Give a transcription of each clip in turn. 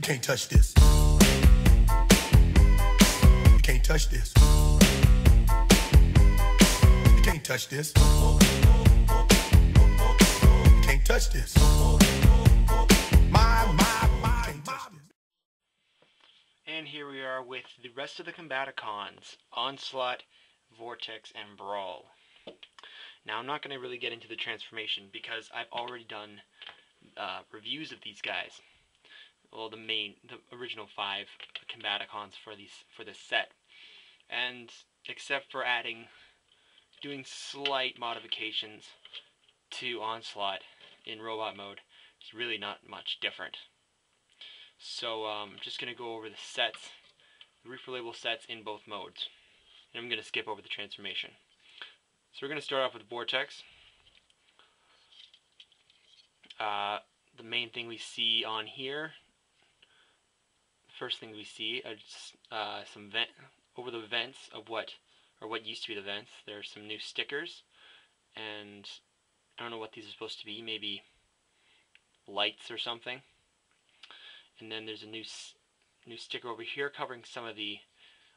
You can't touch this. You can't touch this. You can't touch this. You can't touch this. And here we are with the rest of the Combaticons, Onslaught, Vortex, and Brawl. Now I'm not going to really get into the transformation because I've already done reviews of these guys. Well, the original 5 Combaticons for this set. And except for doing slight modifications to Onslaught in robot mode, it's really not much different. So I'm just going to go over the sets, the reprolabel sets in both modes. And I'm going to skip over the transformation. So we're going to start off with Vortex. The main thing we see on here, the first thing we see are some over the vents of what used to be the vents. There are some new stickers, and I don't know what these are supposed to be, maybe lights or something. And then there's a new sticker over here covering some of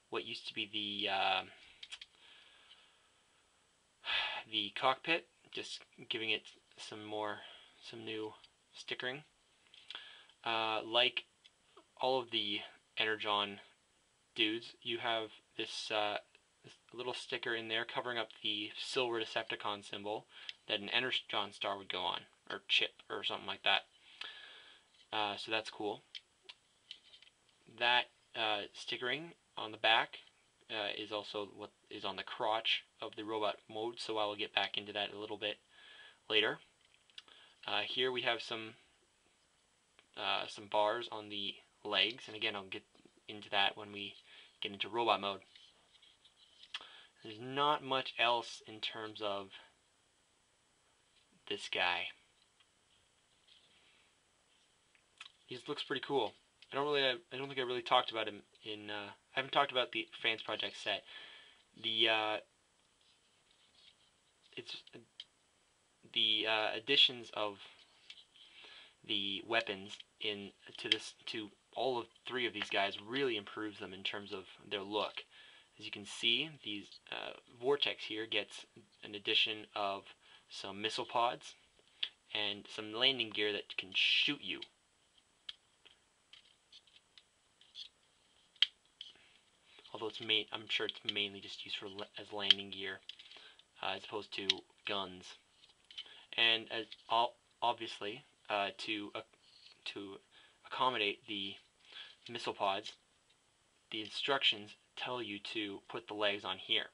what used to be the cockpit, just giving it some new stickering. Like all of the Energon dudes, you have this little sticker in there covering up the silver Decepticon symbol that an Energon star would go on, or chip, or something like that. So that's cool. That stickering on the back is also what is on the crotch of the robot mode, so I will get back into that a little bit later. Here we have some bars on the legs, and again I'll get into that when we get into robot mode. There's not much else in terms of this guy. He just looks pretty cool. I don't think I really talked about him in. I haven't talked about the Fans Project set. The additions of the weapons to all of 3 of these guys really improves them in terms of their look. As you can see, these Vortex here gets an addition of some missile pods and some landing gear that can shoot you. Although I'm sure it's mainly just used as landing gear, as opposed to guns. And as obviously, to accommodate the missile pods, the instructions tell you to put the legs on here.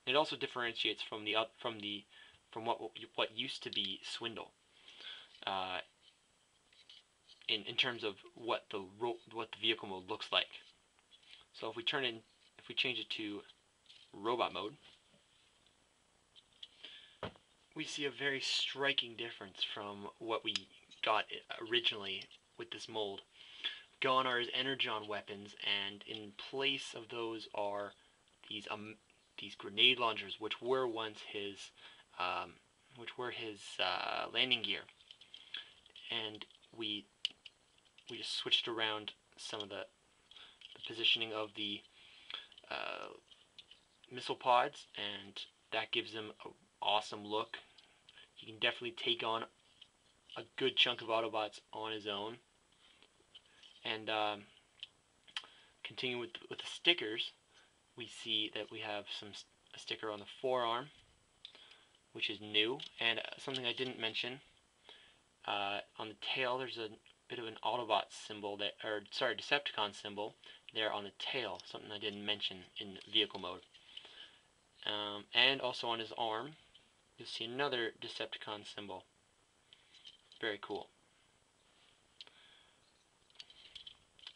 It also differentiates from what used to be Swindle, in terms of what the vehicle mode looks like. So if we change it to robot mode, we see a very striking difference from what we got originally with this mold. Gone are his Energon weapons, and in place of those are these grenade launchers, which were once his landing gear. And we just switched around some of the positioning of the missile pods, and that gives them an awesome look. He can definitely take on a good chunk of Autobots on his own. And continue with the stickers, we see that we have a sticker on the forearm, which is new, and something I didn't mention, on the tail there's a bit of an Autobot symbol, Decepticon symbol there on the tail, something I didn't mention in vehicle mode. And also on his arm, you'll see another Decepticon symbol. Very cool.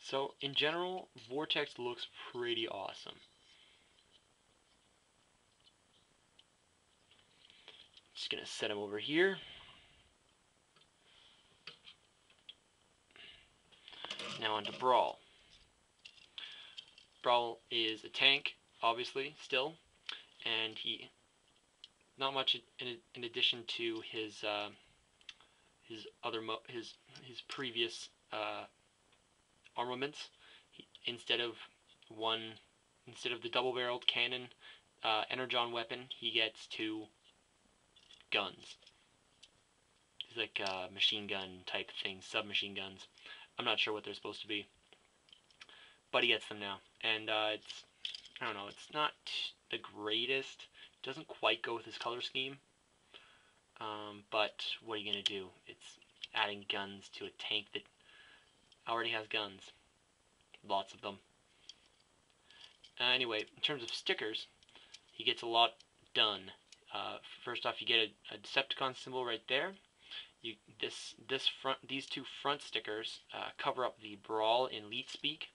So, in general, Vortex looks pretty awesome. Just gonna set him over here. Now on to Brawl. Brawl is a tank, obviously, still, and not much in addition to his previous armaments. Instead of the double-barreled cannon energon weapon, he gets 2 guns. It's like machine gun type things, submachine guns. I'm not sure what they're supposed to be, but he gets them now, and I don't know, it's not the greatest. It doesn't quite go with his color scheme, but what are you gonna do? It's adding guns to a tank that already has guns, lots of them. Anyway, in terms of stickers, he gets a lot done. First off, you get a Decepticon symbol right there. These 2 front stickers cover up the Brawl in Leet Speak.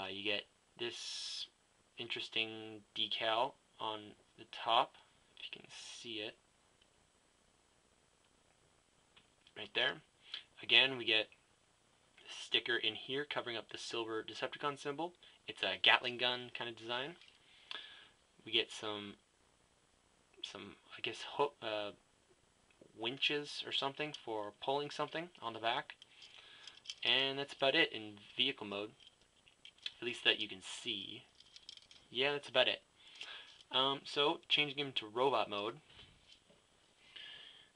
You get this interesting decal on the top, if you can see it, right there. Again, we get a sticker in here covering up the silver Decepticon symbol. It's a Gatling gun kind of design. We get some I guess winches or something for pulling something on the back, and that's about it in vehicle mode, at least that you can see. Yeah, that's about it. So changing him to robot mode,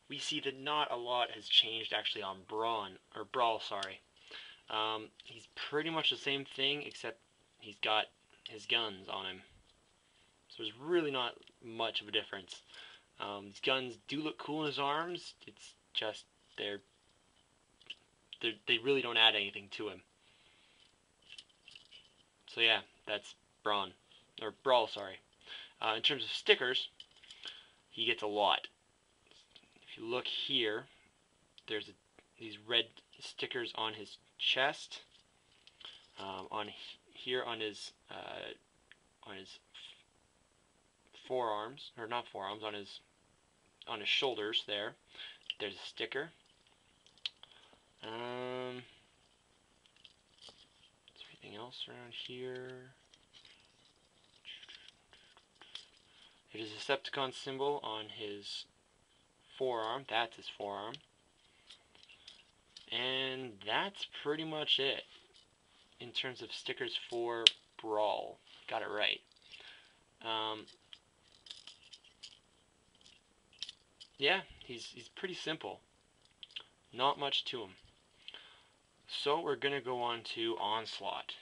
we see that not a lot has changed actually on Brawl, sorry. He's pretty much the same thing, except he's got his guns on him. So there's really not much of a difference. His guns do look cool in his arms. It's just they really don't add anything to him. So yeah, that's Brawl, sorry. In terms of stickers, he gets a lot. If you look here, there's these red stickers on his chest, here on his forearms, or not forearms, on his shoulders there. There's a sticker. Is there anything else around here? There's a Decepticon symbol on his forearm. That's his forearm. And that's pretty much it in terms of stickers for Brawl. Got it right. Yeah, he's pretty simple. Not much to him. So we're going to go on to Onslaught.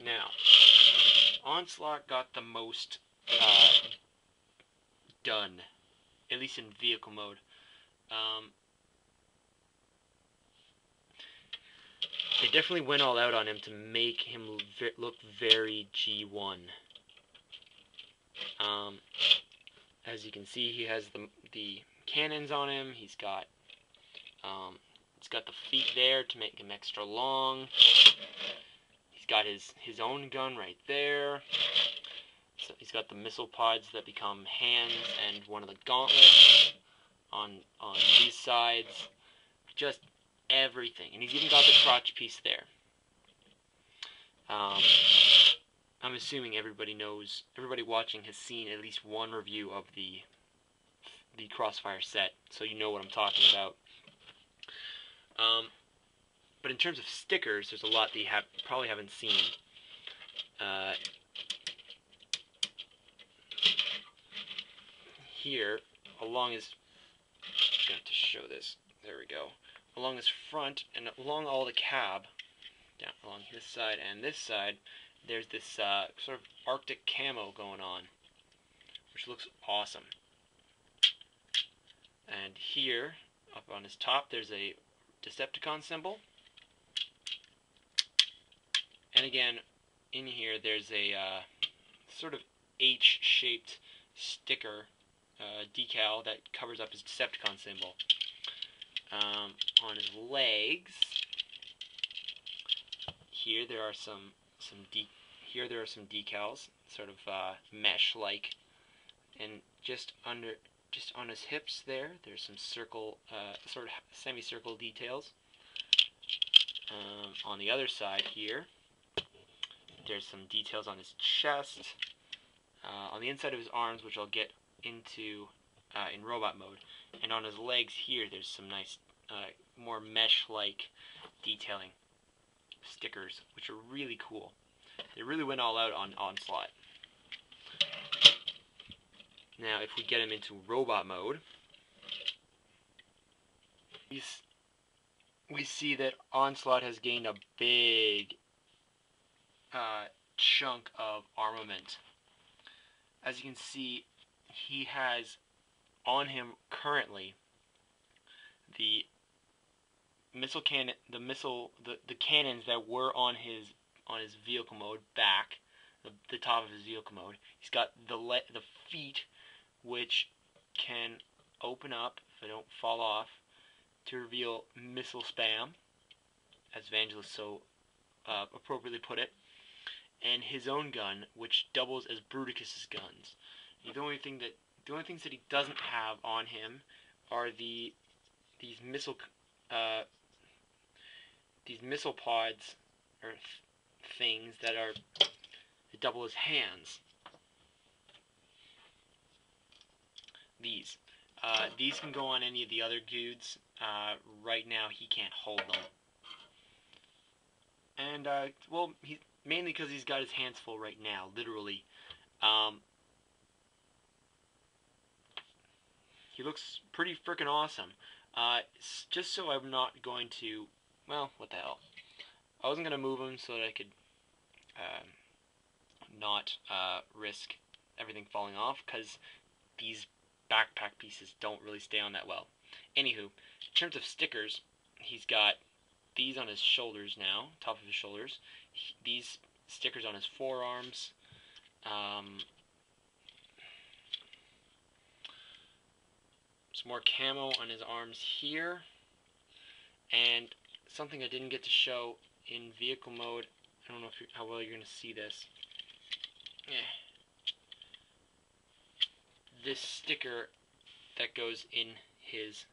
Now, Onslaught got the most done, at least in vehicle mode. They definitely went all out on him to make him look very G1. As you can see, he has the cannons on him. He's got the feet there to make him extra long. He's got his own gun right there. So he's got the missile pods that become hands and one of the gauntlets on these sides. Just everything. And he's even got the crotch piece there. I'm assuming everybody watching has seen at least one review of the Crossfire set, so you know what I'm talking about. But in terms of stickers, there's a lot that you probably haven't seen. Here, along his, I'm going to show this. There we go. Along his front and along all the cab, down along this side and this side, there's this sort of Arctic camo going on, which looks awesome. And here, up on his top, there's a Decepticon symbol. And again, in here, there's a sort of H-shaped sticker decal that covers up his Decepticon symbol. On his legs, here there are some decals, sort of mesh-like, and just on his hips there's some circle, sort of semicircle details. On the other side here, there's some details on his chest, on the inside of his arms, which I'll get into in robot mode. And on his legs here, there's some nice, more mesh-like detailing stickers, which are really cool. They really went all out on Onslaught. Now, if we get him into robot mode, we see that Onslaught has gained a big chunk of armament. As you can see, he has on him currently the missile cannon, the cannons that were on his vehicle mode back, the top of his vehicle mode. He's got the feet, which can open up if they don't fall off, to reveal missile spam, as Vangelis so appropriately put it, and his own gun, which doubles as Bruticus's guns. The only things that he doesn't have on him are these missile pods or things that double as hands. These can go on any of the other dudes. Right now he can't hold them. And well, mainly because he's got his hands full right now, literally. He looks pretty freaking awesome. Just so I'm not going to, well, what the hell. I wasn't going to move him so that I could not risk everything falling off, because these backpack pieces don't really stay on that well. Anywho, in terms of stickers, he's got these on his shoulders now, top of his shoulders. These stickers on his forearms. Some more camo on his arms here. And something I didn't get to show in vehicle mode. I don't know how well you're going to see this. This sticker that goes in his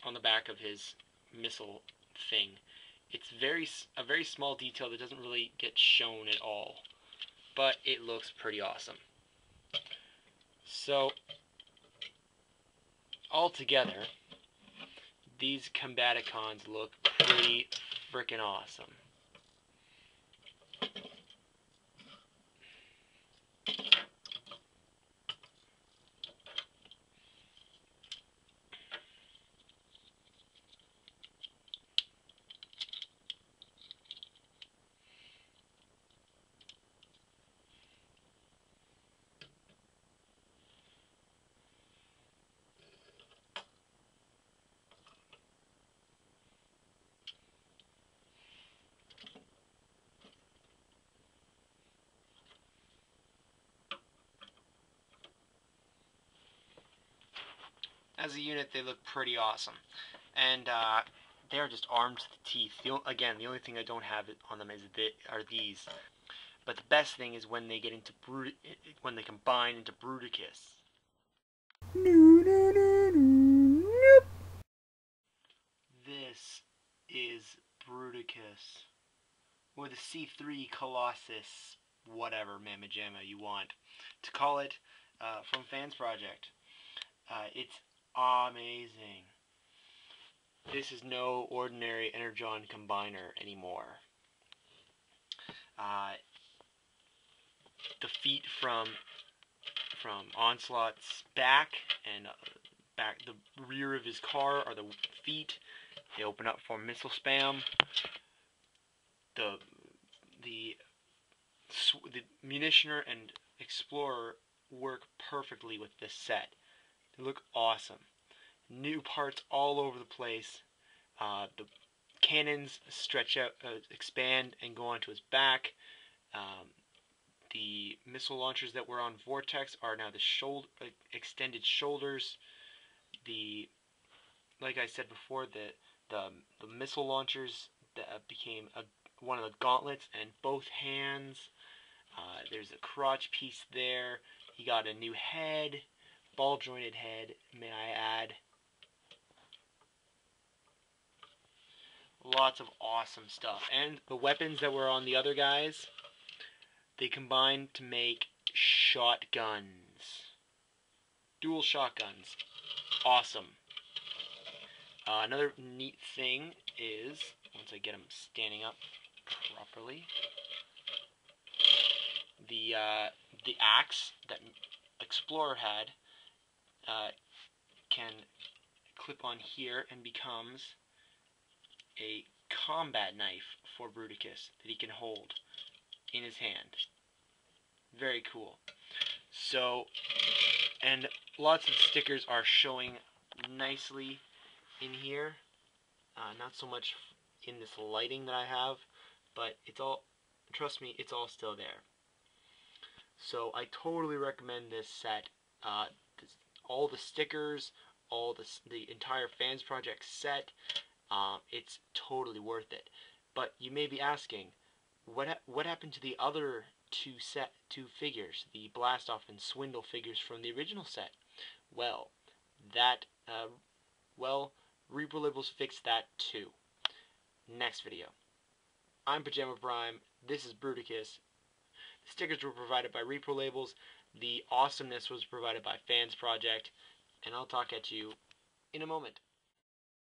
on the back of his missile thing. It's a very small detail that doesn't really get shown at all, but it looks pretty awesome. So altogether, these Combaticons look pretty freaking awesome. As a unit, they look pretty awesome, and they're just armed to the teeth. Again, the only thing I don't have on them are these. But the best thing is when they get into when they combine into Bruticus. This is Bruticus with a C3 Colossus, whatever mamma jamma you want to call it, from Fans Project. It's amazing. This is no ordinary Energon combiner anymore. The feet from Onslaught's back and the rear of his car are the feet. They open up for missile spam. The Munitioner and Explorer work perfectly with this set. They look awesome. New parts all over the place. The cannons stretch out, expand, and go onto his back. The missile launchers that were on Vortex are now the extended shoulders. Like I said before, the missile launchers that became one of the gauntlets, and both hands. There's a crotch piece there. He got a new head, ball jointed head, may I add. Lots of awesome stuff. And the weapons that were on the other guys, they combined to make shotguns. dual shotguns. Awesome. Another neat thing is, once I get them standing up properly, the axe that Explorer had can clip on here and becomes a combat knife for Bruticus that he can hold in his hand. Very cool. So, and lots of stickers are showing nicely in here. Not so much in this lighting that I have, but it's all, trust me, it's all still there. So I totally recommend this set. All the stickers, all the entire Fans Project set, it's totally worth it. But you may be asking, what happened to the other two figures, the Blastoff and Swindle figures from the original set? Well, reprolabels fixed that too. Next video. I'm PyjamaPrime. This is Bruticus. The stickers were provided by reprolabels. The awesomeness was provided by Fans Project. And I'll talk at you in a moment.